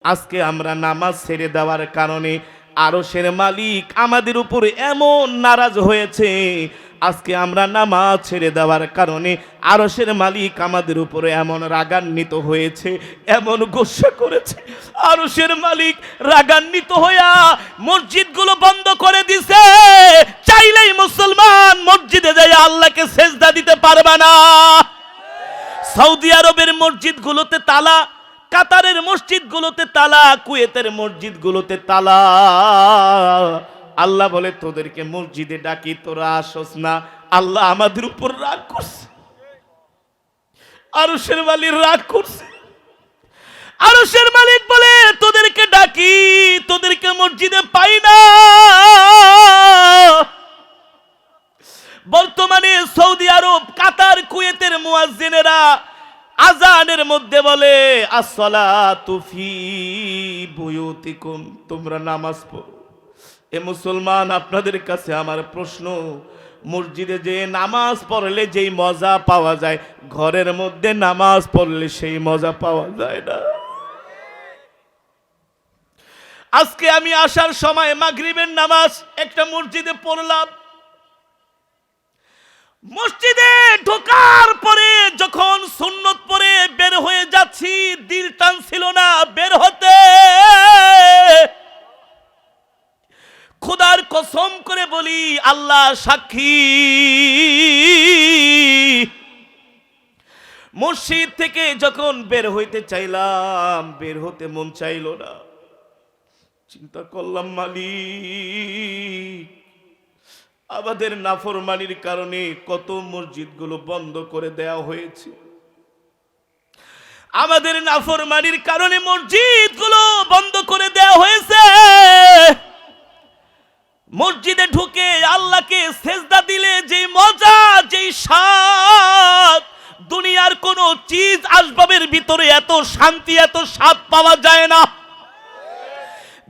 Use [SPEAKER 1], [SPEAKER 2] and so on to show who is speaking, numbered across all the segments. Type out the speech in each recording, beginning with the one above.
[SPEAKER 1] আজকে আমরা নামাজ ছেড়ে দেওয়ার কারণে আরশের মালিক আমাদের উপর এমন নারাজ হয়েছে। আজকে আমরা নামাজ ছেড়ে দেওয়ার কারণে আরশের মালিক আমাদের উপরে এমন রাগান্বিত হয়েছে, এমন গোসা করেছে। আরশের মালিক রাগান্বিত হইয়া মসজিদগুলো বন্ধ করে দিছে। চাইলেই মুসলমান মসজিদে যাই আল্লাহকে সেজদা দিতে পারবে না। সৌদি আরবের মসজিদগুলোতে তালা, কাতারের মসজিদগুলোতে তালা, কুয়েতের মসজিদগুলোতে তালা। আল্লাহ বলে তোদেরকে মসজিদে ডাকি, তোরা আসস না। আল্লাহ আমাদের উপর রাগ করছে, আরশের মালিক রাগ করছে। আরশের মালিক বলে তোদেরকে ডাকি, তোদেরকে মসজিদে পাই না। বর্তমানে সৌদি আরব, কাতার, কুয়েতের মুয়াজ্জিনেরা আজানের মধ্যে বলে আসসালাতু ফি বুয়ুতিকুম, তোমরা নামাজ পড়ো। এ মুসলমান, আপনাদের কাছে আমার প্রশ্ন, মসজিদে যে নামাজ পড়লে যেই মজা পাওয়া যায়, ঘরের মধ্যে নামাজ পড়লে সেই মজা পাওয়া যায় না। আজকে আমি আসার সময় মাগরিবের নামাজ একটা মসজিদে পড়লাম। মসজিদে ঢোকার পরে যখন সুন্নত পড়ে বের হয়ে যাচ্ছি, দিল টানছিল না বের হতে। খোদার কসম করে বলি, আল্লাহ সাক্ষী, মসজিদ থেকে যখন বের হইতে চাইলাম, বের হতে মন চাইল না। চিন্তা করলাম, মালিক আমাদের নাফরমানির কারণে কত মসজিদগুলো বন্ধ করে দেওয়া হয়েছে। আমাদের নাফরমানির কারণে মসজিদগুলো বন্ধ করে দেওয়া হয়েছে। মসজিদে ঢুকে আল্লাহকে সেজদা দিলে যেই মজা, যেই স্বাদ, দুনিয়ার কোন চিজ আসবাবের ভিতরে এত শান্তি, এত স্বাদ পাওয়া যায় না।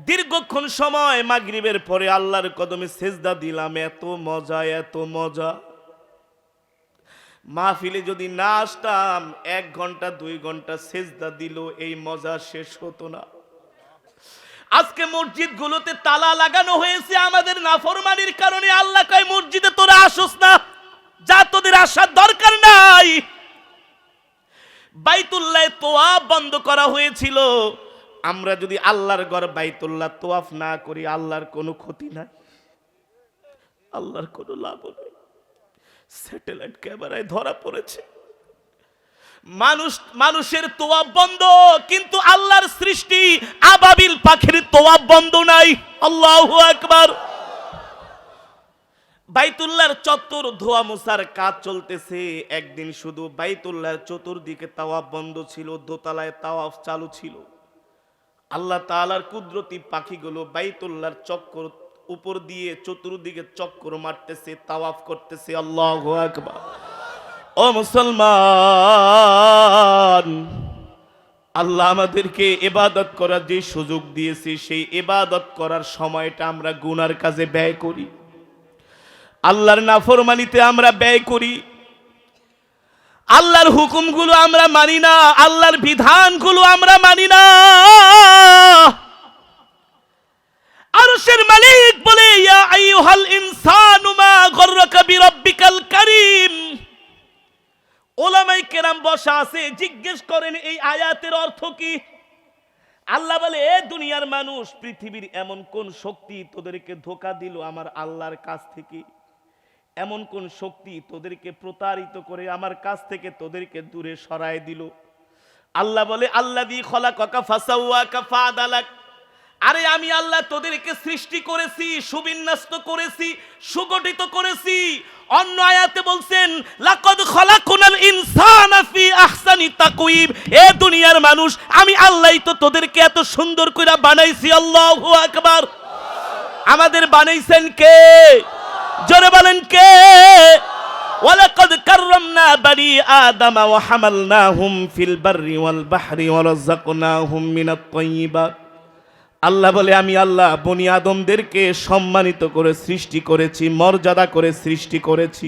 [SPEAKER 1] দীর্ঘক্ষণ সময় মাগরিবের পরে আল্লাহর কদমে সেজদা দিলাম, এত মজা, এত মজা। মাহফিলে যদি না আসতাম, 1 ঘন্টা 2 ঘন্টা সেজদা দিল, এই মজা শেষ হতো না। আজকে মসজিদগুলোতে তালা লাগানো হয়েছে আমাদের নাফরমানির কারণে। আল্লাহ কয় মসজিদে তোরা আসস না, যা, তোদের আসার দরকার নাই। বাইতুল্লাহ তোয়াফ বন্ধ করা হয়েছিল। আমরা যদি আল্লাহর ঘর বাইতুল্লাহ তোয়াফ না করি, আল্লাহর কোনো ক্ষতি নাই, আল্লাহর কোনো লাভ নেই। স্যাটেলাইট ক্যামেরায় ধরা পড়েছে, মানুষের তোয়াফ বন্ধ, কিন্তু আল্লাহর সৃষ্টি আবাবিল পাখির তোয়াফ বন্ধ নাই। আল্লাহু আকবার। বাইতুল্লাহর চত্বর ধোয়া মোছার কাজ চলতেছে। একদিন শুধু বাইতুল্লাহর চতুর্দিকে তাওয়াফ বন্ধ ছিল, দোতলায় তাওয়াফ চালু ছিল। আল্লাহ তাআলার কুদরতি পাখিগুলো বাইতুল্লাহর চক্কর উপর দিয়ে চতুর্দিকে চক্কর মারতেছে, তাওয়াফ করতেছে। আল্লাহু আকবার। ও মুসলমান, আল্লাহ আমাদেরকে ইবাদত করার যে সুযোগ দিয়েছে, সেই ইবাদত করার সময়টা আমরা গুনার কাজে ব্যয় করি, আল্লাহর নাফরমানিতে আমরা ব্যয় করি। আল্লাহর হুকুমগুলো আমরা মানি না, আল্লাহর বিধানগুলো আমরা মানি না। আরশের মালিক বলে, ইয়া আইয়ুহাল ইনসানু মা গররাকা বিরাব্বিকাল কারীম। ওলামায়ে কেরাম বসা আছে, জিজ্ঞেস করেন এই আয়াতের অর্থ কি? আল্লাহ বলে, এ দুনিয়ার মানুষ, পৃথিবীর এমন কোন শক্তি তোদেরকে ধোঁকা দিল আমার আল্লাহর কাছ থেকে? এমন কোন শক্তি তোদেরকে প্রতারিত করে আমার কাছ থেকে তোদেরকে দূরে সরায় দিল? আল্লাহ বলে, আল্লাযী খলাকাকা ফাসাওয়াকা ফাআদালাক। আরে আমি আল্লাহ তোদেরকে সৃষ্টি করেছি, সুবিন্যস্ত করেছি, সুগঠিত করেছি। অন্য আয়াতে বলছেন, লাকাদ খলাকনাল ইনসানা ফি আহসানি তাকওয়িম। এ দুনিয়ার মানুষ, আমি আল্লাহই তো তোদেরকে এত সুন্দর করে বানাইছি। আল্লাহু আকবার। আমাদের বানাইছেন কে? জোরে বলেন কে? ওয়ালাকাদ কাররামনা বানি আদামা ওয়া হামালনাহুম ফিল বাররি ওয়াল বাহরি ওয়া রাযাকনাহুম মিনাত তাইয়্যিবাত। আল্লাহ বলে, আমি আল্লাহ বনি আদমদেরকে সম্মানিত করে সৃষ্টি করেছি, মর্যাদা করে সৃষ্টি করেছি।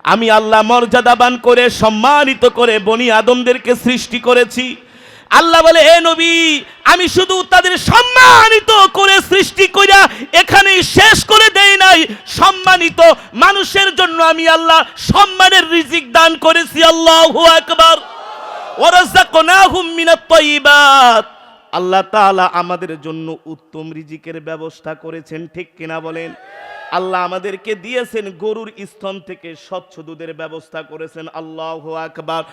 [SPEAKER 1] আমি আল্লাহ মর্যাদাবান করে সম্মানিত করে বনি আদমদেরকে সৃষ্টি করেছি। আল্লাহ বলে, হে নবী, আমি শুধু তাদের সম্মানিত করে সৃষ্টি কইরা এখানেই শেষ করে দেই নাই, সম্মানিত মানুষের জন্য আমি আল্লাহ সম্মানের রিজিক দান করেছি। আল্লাহু আকবার। ওয়ারাযাকনাহুম মিনাত তাইয়্যিবাত, আল্লাহ তাআলা আমাদের জন্য উত্তম রিজিকের ব্যবস্থা করেছেন, ঠিক কিনা বলেন? আল্লাহ আমাদেরকে দিয়েছেন গরুর স্তন থেকে স্বচ্ছ দুধের ব্যবস্থা করেছেন। আল্লাহু আকবার।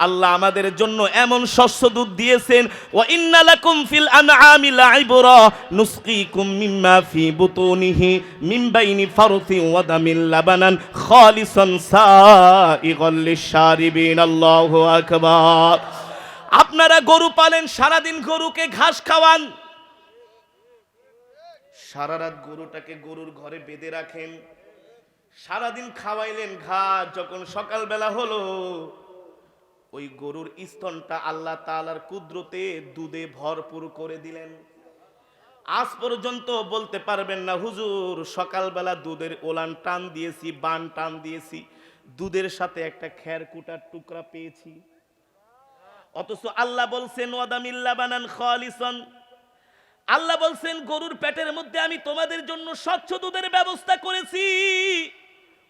[SPEAKER 1] আল্লাহ আমাদের জন্য এমন স্বচ্ছ দুধ দিয়েছেন, ওয়া ইন্না লাকুম ফিল আনআমি লাইবরা নুসকিকুম মিম্মা ফি বুতুনিহি মিন বাইনি ফারথি ওয়া দামিল লাবানান খালিসান সাইগাল লিশারিবিন। আল্লাহু আকবার। আপনারা গরু পালেন, সারাদিন গরুকে ঘাস খাওয়ান, সারা রাত গরুটাকে গরুর ঘরে বেঁধে রাখেন, সারাদিন খাওয়াইলেন ঘাস, যখন সকালবেলা হলো ওই গরুর স্তনটা আল্লাহ তাআলার কুদরতে দুধে ভরপুর করে দিলেন। আজ পর্যন্ত বলতে পারবেন না হুজুর সকালবেলা দুধের ওলান টান দিয়েছি, বান টান দিয়েছি, দুধের সাথে একটা খেরকুটার টুকরা পেয়েছি। অথচ আল্লাহ বলছেন ওয়াদামিল লাবানান খালিসান, আল্লাহ বলছেন গরুর পেটের মধ্যে আমি তোমাদের জন্য স্বচ্ছ দুধের ব্যবস্থা করেছি।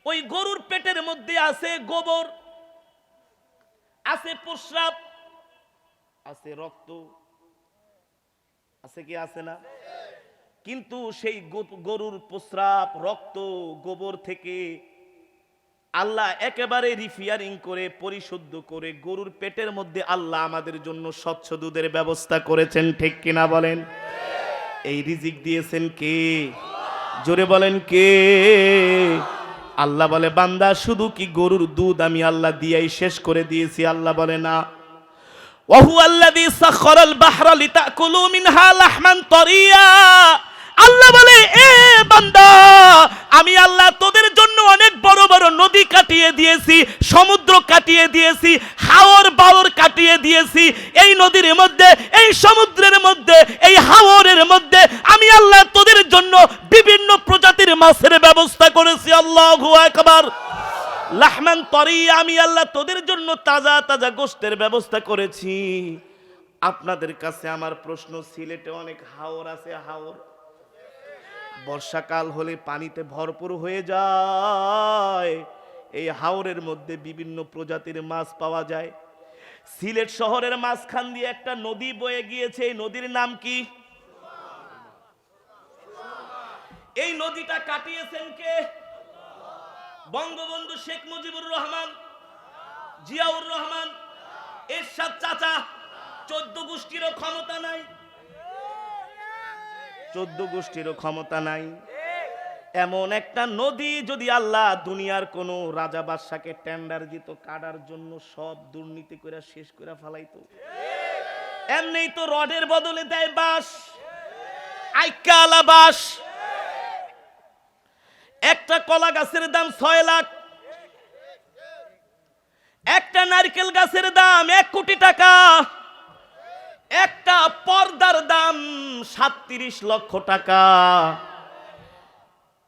[SPEAKER 1] ওই গরুর পেটের মধ্যে আছে গোবর, আছে প্রস্রাব, আছে রক্ত, আছে কি আছে না? কিন্তু সেই গরুর প্রস্রাব, রক্ত, গোবর থেকে আল্লাহ একেবারে রিফিয়ারিং করে পরিশুদ্ধ করে গরুর পেটের মধ্যে আল্লাহ আমাদের জন্য স্বচ্ছ দুধের ব্যবস্থা করেছেন, ঠিক কিনা বলেন? এই রিজিক দিয়েছেন কে? জোরে বলেন কে? আল্লাহ বলে, বান্দা শুধু কি গরুর দুধ আমি আল্লাহ দিয়েই শেষ করে দিয়েছি? আল্লাহ বলে না। ওয়াহুয়াল্লাযী সাখখারাল বাহরা লিতাকুলু মিনহা লাহমান তারিয়া, আল্লাহ বলে, এ বান্দা, আমি আল্লাহ তোদের জন্য অনেক বড় বড় নদী কাটিয়ে দিয়েছি, সমুদ্র কাটিয়ে দিয়েছি, হাওর বাওর কাটিয়ে দিয়েছি। এই নদীর মধ্যে, এই সমুদ্রের মধ্যে, এই হাওরের মধ্যে আমি আল্লাহ তোদের জন্য বিভিন্ন প্রজাতির মাছের ব্যবস্থা করেছি। আল্লাহু আকবার। লাহমান তারিয়া, আমি আল্লাহ তোদের জন্য তাজা তাজা গোশতের ব্যবস্থা করেছি। আপনাদের কাছে আমার প্রশ্ন, সিলেটে অনেক হাওর আছে, হাওর বর্ষাকাল হলে পানিতে ভরপুর হয়ে যায়। এই হাওরের মধ্যে বিভিন্ন প্রজাতির মাছ পাওয়া যায়। সিলেট শহরের মাঝখান দিয়ে একটা নদী বয়ে গিয়েছে, এই নদীর নাম কি? এই নদীটা কাটিয়েছেন কে? বঙ্গবন্ধু শেখ মুজিবুর রহমান, জিয়াউর রহমান, এরশাদ চাচা। 14 গোষ্ঠীরও ক্ষমতা নাই, 14 গোষ্ঠীরও ক্ষমতা নাই। এমন একটা নদী যদি আল্লাহ দুনিয়ার কোন রাজা বাদশাকে টেন্ডার দিত কাটার জন্য, সব দুর্নীতি করে শেষ করে ফেলাইতো। এমনিই তো রডের বদলে দেয় বাঁশ, আইকালা বাঁশ। একটা কলা গাছের দাম 6 লাখ, একটা নারকেল গাছের দাম 1 কোটি টাকা, একটা পর্দার দাম 37 লক্ষ টাকা।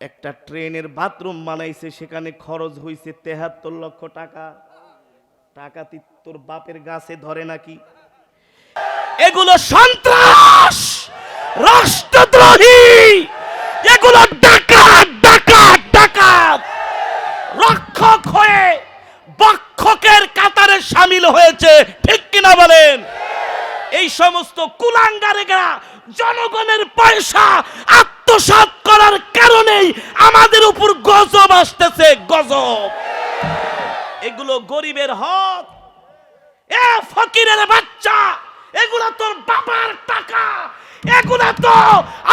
[SPEAKER 1] একটা ট্রেনের বাথরুম বানাইছে, সেখানে খরচ হয়েছে 73 লক্ষ টাকা। টাকা তোর বাপের গাছে ধরে নাকি? এগুলো সন্ত্রাস, রাষ্ট্রদ্রোহী, এগুলো ডাকাত ডাকাত ডাকাত। রক্ষক হয়ে বক্ষকের কাতারে শামিল হয়েছে, ঠিক কিনা বলেন? এই সমস্ত কুলাঙ্গারেরা জনগণের পয়সা আত্মসাৎ করার কারণেই আমাদের উপর গজব আসতেছে, গজব। এগুলো গরিবের হক। এ ফকিরের বাচ্চা, এগুলো তোর বাবার টাকা। এগুলো তো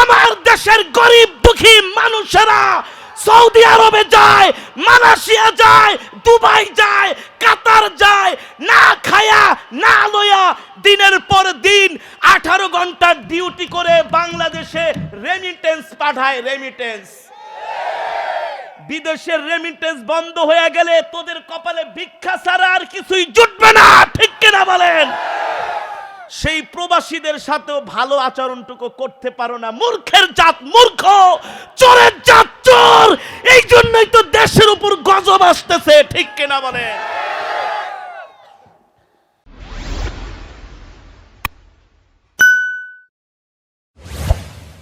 [SPEAKER 1] আমার দেশের গরিব দুঃখী মানুষেরা সৌদি আরবে যায়, মালয়েশিয়া যায়, দুবাই যায়, কাতার যায়, না খায়া না লয়া দিনের পর দিন 18 ঘন্টার ডিউটি করে বাংলাদেশে রেমিটেন্স পাঠায়। রেমিটেন্স, বিদেশের রেমিটেন্স বন্ধ হয়ে গেলে তোদের কপালে ভিক্ষা ছাড়া আর কিছুই জুটবে না, ঠিক কিনা বলেন? সেই প্রবাসীদের সাথেও ভালো আচরণটুকু করতে পারো না। মূর্খের জাত মূর্খ, চোরের জাত চোর। এই জন্যই তো দেশের উপর গজব আসতেছে, ঠিক কিনা বলেন?